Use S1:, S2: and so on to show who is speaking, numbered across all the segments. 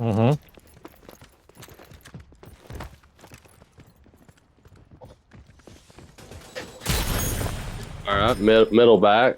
S1: Mm-hmm.
S2: All right, middle back.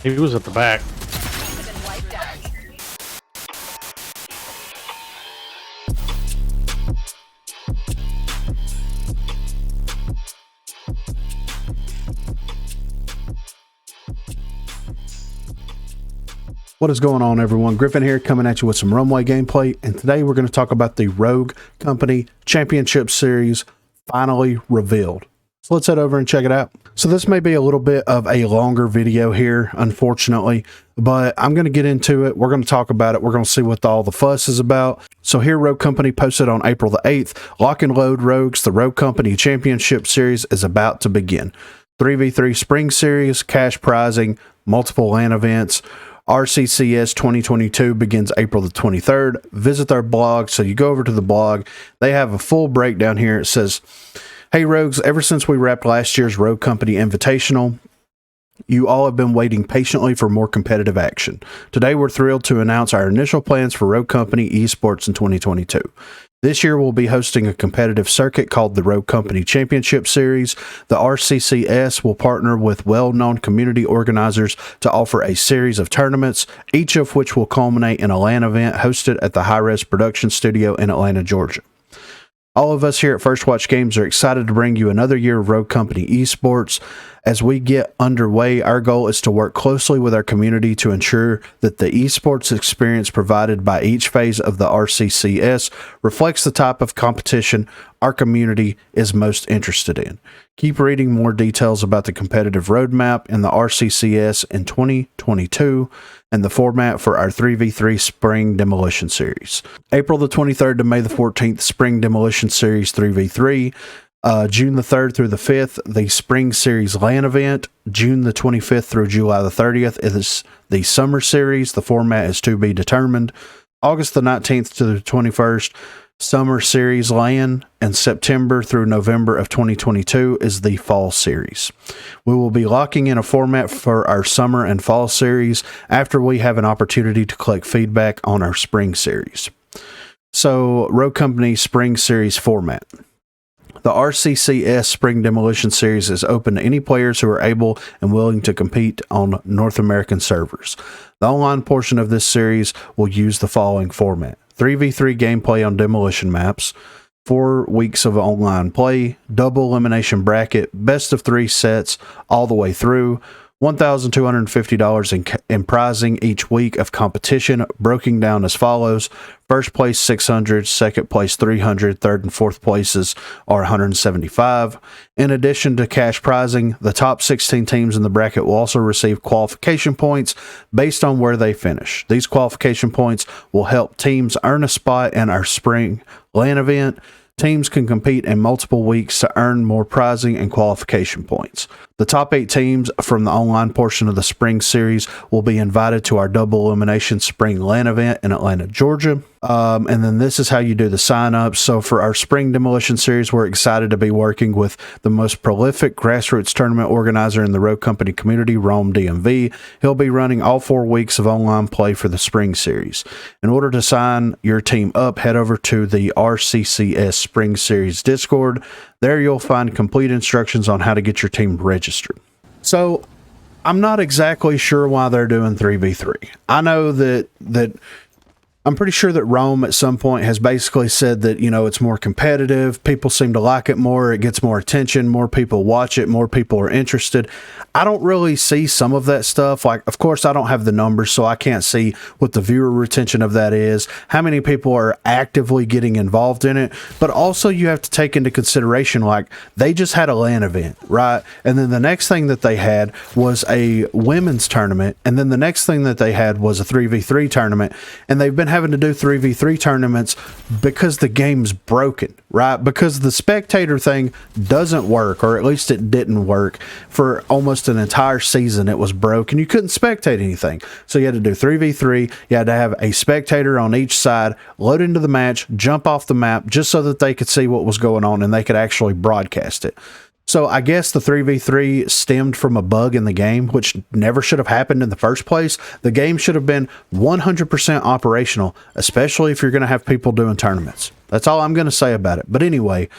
S1: He was at the back.
S3: What is going on, everyone? Griffin here, coming at you with some Runway gameplay, and today we're going to talk about the Rogue Company Championship Series finally revealed. So let's head over and check it out. So this may be a little bit of a longer video here, unfortunately, but I'm going to get into it. We're going to talk about it. We're going to see what all the fuss is about. So here, Rogue Company posted on April the 8th, Lock and Load Rogues, the Rogue Company Championship Series is about to begin. 3v3 Spring Series, cash prizing, multiple LAN events. RCCS 2022 begins April the 23rd. Visit their blog. So you go over to the blog. They have a full breakdown here. It says, "Hey Rogues, ever since we wrapped last year's Rogue Company Invitational, you all have been waiting patiently for more competitive action. Today we're thrilled to announce our initial plans for Rogue Company Esports in 2022. This year we'll be hosting a competitive circuit called the Rogue Company Championship Series. The RCCS will partner with well-known community organizers to offer a series of tournaments, each of which will culminate in a LAN event hosted at the High Res Production Studio in Atlanta, Georgia. All of us here at First Watch Games are excited to bring you another year of Rogue Company Esports. As we get underway, our goal is to work closely with our community to ensure that the esports experience provided by each phase of the RCCS reflects the type of competition our community is most interested in. Keep reading more details about the competitive roadmap in the RCCS in 2022 and the format for our 3v3 Spring Demolition Series. April the 23rd to May the 14th, Spring Demolition Series 3v3. June the 3rd through the 5th, the Spring Series LAN event. June the 25th through July the 30th is the Summer Series. The format is to be determined. August the 19th to the 21st, Summer Series LAN, and September through November of 2022 is the Fall Series. We will be locking in a format for our Summer and Fall Series after we have an opportunity to collect feedback on our Spring Series. So, Rogue Company Spring Series format. The RCCS Spring Demolition Series is open to any players who are able and willing to compete on North American servers. The online portion of this series will use the following format: 3v3 gameplay on demolition maps, 4 weeks of online play, double elimination bracket, best of 3 sets all the way through, $1,250 in prizing each week of competition, broken down as follows: first place 600, second place 300, third and fourth places are 175. In addition to cash prizing, the top 16 teams in the bracket will also receive qualification points based on where they finish. These qualification points will help teams earn a spot in our spring LAN event. Teams can compete in multiple weeks to earn more prizing and qualification points. The top 8 teams from the online portion of the Spring Series will be invited to our double elimination Spring LAN event in Atlanta, Georgia. And then this is how you do the sign-up. So for our Spring Demolition Series, we're excited to be working with the most prolific grassroots tournament organizer in the Rogue Company community, Rome DMV. He'll be running all 4 weeks of online play for the Spring Series. In order to sign your team up, head over to the RCCS Spring Series Discord. There you'll find complete instructions on how to get your team registered. So I'm not exactly sure why they're doing 3v3. I know that I'm pretty sure that Rome at some point has basically said that, you know, it's more competitive. People seem to like it more. It gets more attention. More people watch it. More people are interested. I don't really see some of that stuff. Like, of course, I don't have the numbers, so I can't see what the viewer retention of that is, how many people are actively getting involved in it. But also you have to take into consideration, like, they just had a LAN event, right? And then the next thing that they had was a women's tournament. And then the next thing that they had was a 3v3 tournament. And they've been having having to do 3v3 tournaments because the game's broken, right? Because the spectator thing doesn't work, or at least it didn't work for almost an entire season. It was broken. You couldn't spectate anything. So you had to do 3v3. You had to have a spectator on each side, load into the match, jump off the map, just so that they could see what was going on and they could actually broadcast it. So I guess the 3v3 stemmed from a bug in the game, which never should have happened in the first place. The game should have been 100% operational, especially if you're going to have people doing tournaments. That's all I'm going to say about it. But anyway,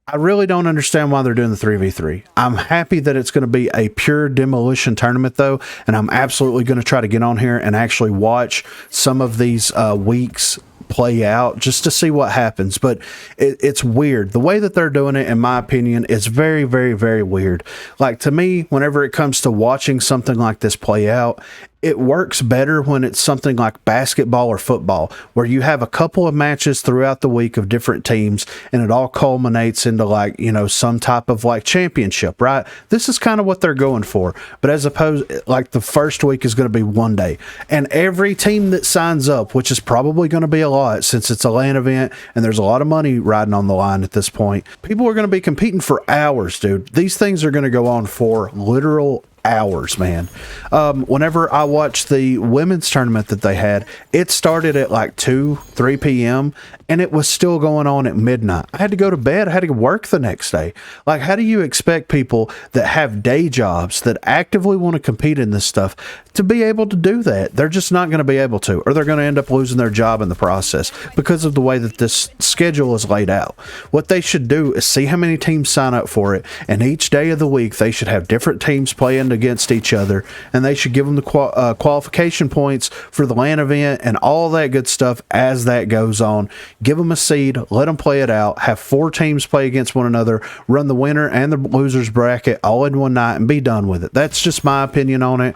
S3: I really don't understand why they're doing the 3v3. I'm happy that it's going to be a pure demolition tournament, though, and I'm absolutely going to try to get on here and actually watch some of these weeks play out just to see what happens. But it's weird. The way that they're doing it, in my opinion, is very, very, very weird. Like, to me, whenever it comes to watching something like this play out, it works better when it's something like basketball or football, where you have a couple of matches throughout the week of different teams and it all culminates into, like, you know, some type of like championship, right? This is kind of what they're going for. But as opposed, like, the first week is going to be one day, and every team that signs up, which is probably going to be a lot since it's a LAN event and there's a lot of money riding on the line at this point, people are going to be competing for hours, dude. These things are going to go on for literal hours, man. Whenever I watched the women's tournament that they had, it started at like 2-3 p.m. and it was still going on at midnight. I had to go to bed. I had to work the next day. Like, how do you expect people that have day jobs that actively want to compete in this stuff to be able to do that? They're just not going to be able to, or they're going to end up losing their job in the process because of the way that this schedule is laid out. What they should do is see how many teams sign up for it, and each day of the week they should have different teams playing against each other, and they should give them the qualification points for the LAN event and all that good stuff as that goes on. Give them a seed, let them play it out, have 4 teams play against one another, run the winner and the losers bracket all in one night, and be done with it. That's just my opinion on it.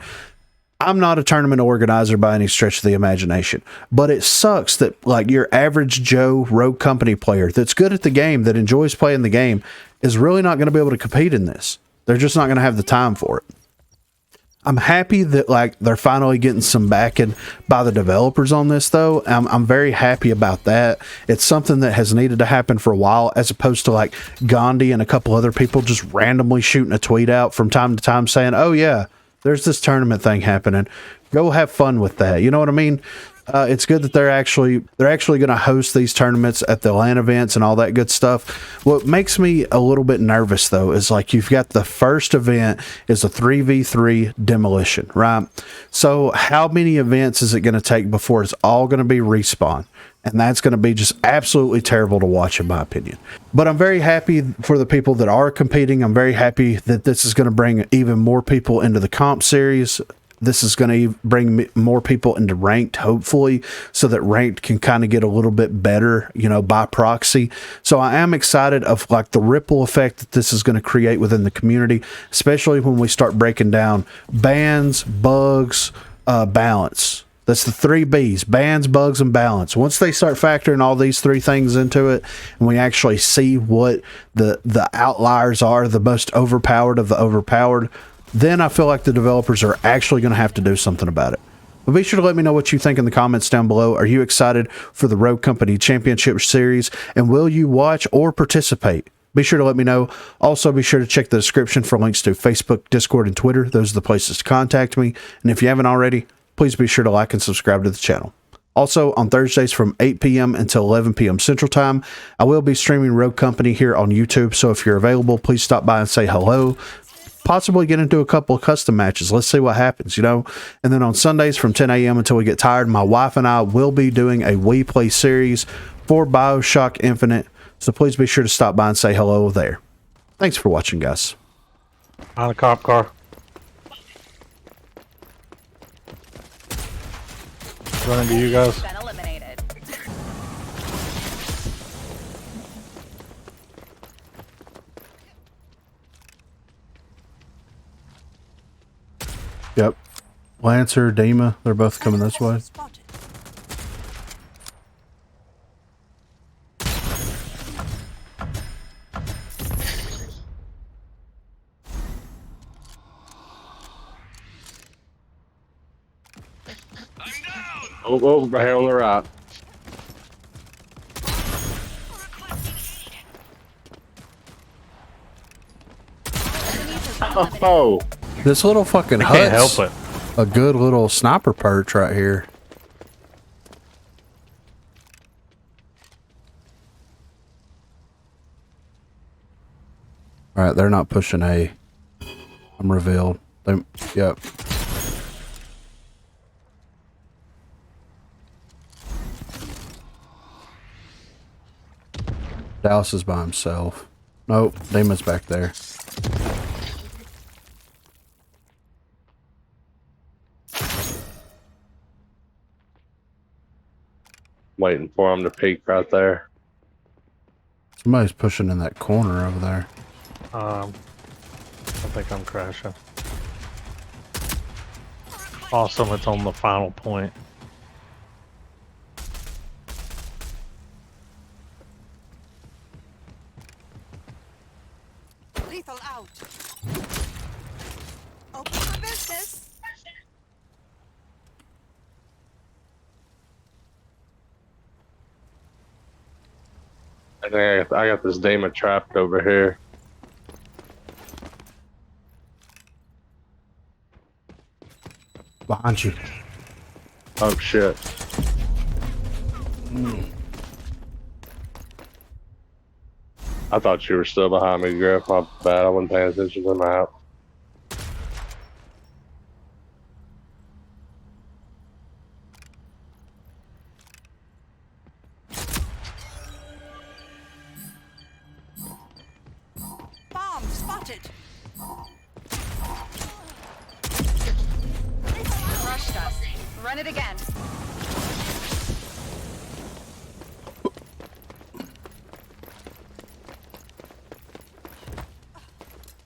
S3: I'm not a tournament organizer by any stretch of the imagination, but it sucks that, like, your average Joe Rogue Company player that's good at the game, that enjoys playing the game, is really not going to be able to compete in this. They're just not going to have the time for it. I'm happy that, like, they're finally getting some backing by the developers on this, though. I'm very happy about that. It's something that has needed to happen for a while, as opposed to, like, Gandhi and a couple other people just randomly shooting a tweet out from time to time saying, oh yeah, there's this tournament thing happening. Go have fun with that. You know what I mean? It's good that they're actually going to host these tournaments at the LAN events and all that good stuff. What makes me a little bit nervous, though, is, like, you've got the first event is a 3v3 demolition, right? So how many events is it going to take before it's all going to be respawn? And that's going to be just absolutely terrible to watch, in my opinion. But I'm very happy for the people that are competing. I'm very happy that this is going to bring even more people into the comp series. This is going to bring more people into ranked, hopefully, so that ranked can kind of get a little bit better, you know, by proxy. So I am excited of, like, the ripple effect that this is going to create within the community, especially when we start breaking down bans, bugs, balance. That's the 3 B's: bans, bugs, and balance. Once they start factoring all these 3 things into it, and we actually see what the outliers are, the most overpowered of the overpowered, then I feel like the developers are actually going to have to do something about it. But be sure to let me know what you think in the comments down below. Are you excited for the Rogue Company Championship Series, and will you watch or participate? Be sure to let me know. Also, be sure to check the description for links to Facebook, Discord, and Twitter. Those are the places to contact me. And if you haven't already, please be sure to like and subscribe to the channel. Also, on Thursdays from 8 p.m. until 11 p.m. Central Time, I will be streaming Rogue Company here on YouTube. So if you're available, please stop by and say hello. Possibly get into a couple of custom matches. Let's see what happens, you know. And then on Sundays from 10 a.m. until we get tired, my wife and I will be doing a We Play series for BioShock Infinite. So please be sure to stop by and say hello there. Thanks for watching, guys.
S1: On a cop car. Running to you guys.
S4: Been eliminated.
S3: Yep. Lancer, Dima, they're both coming this way.
S2: Oh, right here on the right. Oh,
S3: This little fucking
S1: I can't
S3: hut's
S1: help it.
S3: a good little sniper perch right here. All right, they're not pushing A. I'm revealed. Yep. Dallas is by himself. Nope, Damon's back there.
S2: waiting for him to peek right there.
S3: Somebody's pushing in that corner over there.
S1: I think I'm crashing. Awesome, it's on the final point.
S4: Lethal out. Open for business.
S2: I think I got this demon trapped over here.
S3: Behind you.
S2: Oh shit. I thought you were still behind me, Griff. My bad. I wasn't paying attention to the map.
S4: Bomb spotted.
S5: Crushed us. Run it again.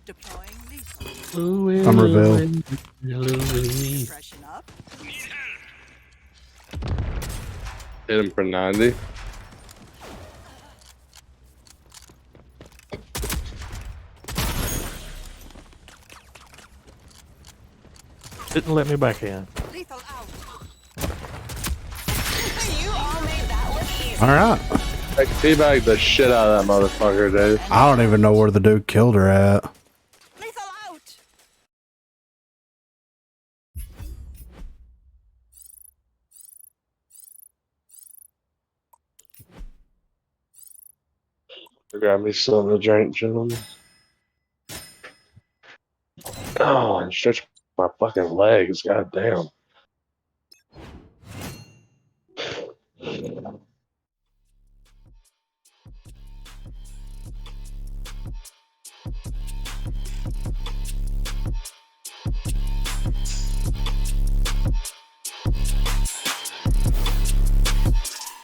S4: Deploying lethal.
S3: I'm revealed.
S4: Freshen up.
S2: Hit him for 90.
S1: Didn't let me back in.
S4: Lethal out.
S5: You all made that look easy.
S3: All right.
S2: I teabag the shit out of that motherfucker, dude.
S3: I don't even know where the dude killed her at.
S4: Lethal out.
S2: Grab me something to drink, gentlemen. Oh, and stretch my fucking legs. God damn.